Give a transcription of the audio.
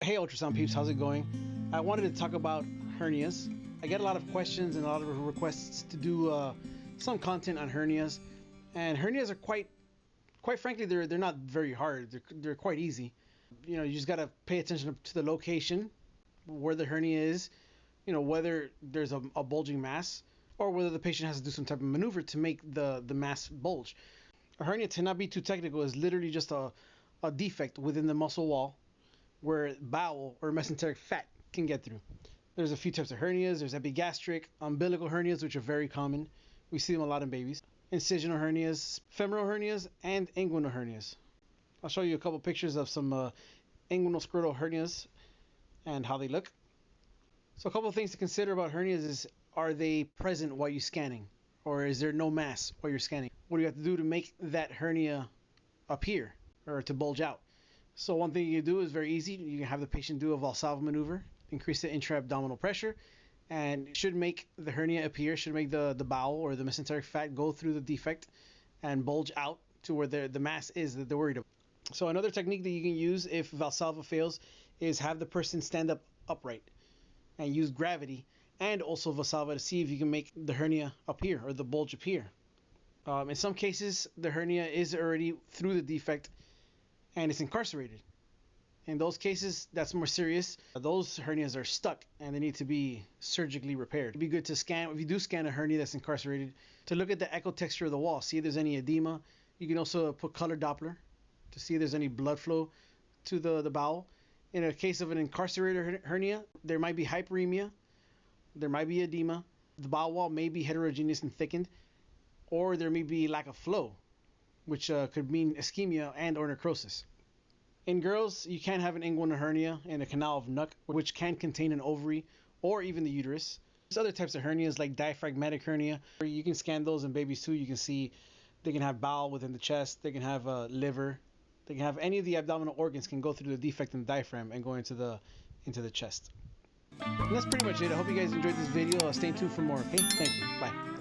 Hey ultrasound peeps, how's it going? I wanted to talk about hernias. I get a lot of questions and a lot of requests to do some content on hernias, and hernias are quite frankly, they're not very hard. They're quite easy. You just gotta pay attention to the location, where the hernia is, whether there's a bulging mass or whether the patient has to do some type of maneuver to make the mass bulge. A hernia, to not be too technical, is literally just a defect within the muscle wall where bowel or mesenteric fat can get through. There's a few types of hernias. There's epigastric, umbilical hernias, which are very common. We see them a lot in babies. Incisional hernias, femoral hernias, and inguinal hernias. I'll show you a couple pictures of some inguinal scrotal hernias and how they look. So a couple of things to consider about hernias is, are they present while you're scanning? Or is there no mass while you're scanning? What do you have to do to make that hernia appear or to bulge out? So one thing you can do is very easy. You can have the patient do a Valsalva maneuver, increase the intra-abdominal pressure, and it should make the hernia appear, should make the bowel or the mesenteric fat go through the defect and bulge out to where the mass is that they're worried about. So another technique that you can use if Valsalva fails is have the person stand up upright and use gravity and also Valsalva to see if you can make the hernia appear or the bulge appear. In some cases, the hernia is already through the defect and it's incarcerated. In those cases, that's more serious. Those hernias are stuck and they need to be surgically repaired. It'd be good to scan, if you do scan a hernia that's incarcerated, to look at the echo texture of the wall, see if there's any edema. You can also put color Doppler to see if there's any blood flow to the bowel. In a case of an incarcerated hernia, there might be hyperemia, there might be edema, the bowel wall may be heterogeneous and thickened, or there may be lack of flow, which could mean ischemia and or necrosis. In girls, you can have an inguinal hernia in the canal of Nuck, which can contain an ovary or even the uterus. There's other types of hernias like diaphragmatic hernia. You can scan those in babies too. You can see they can have bowel within the chest, they can have liver, they can have any of the abdominal organs can go through the defect in the diaphragm and go into the chest. And that's pretty much it. I hope you guys enjoyed this video. Stay tuned for more, okay? Thank you. Bye.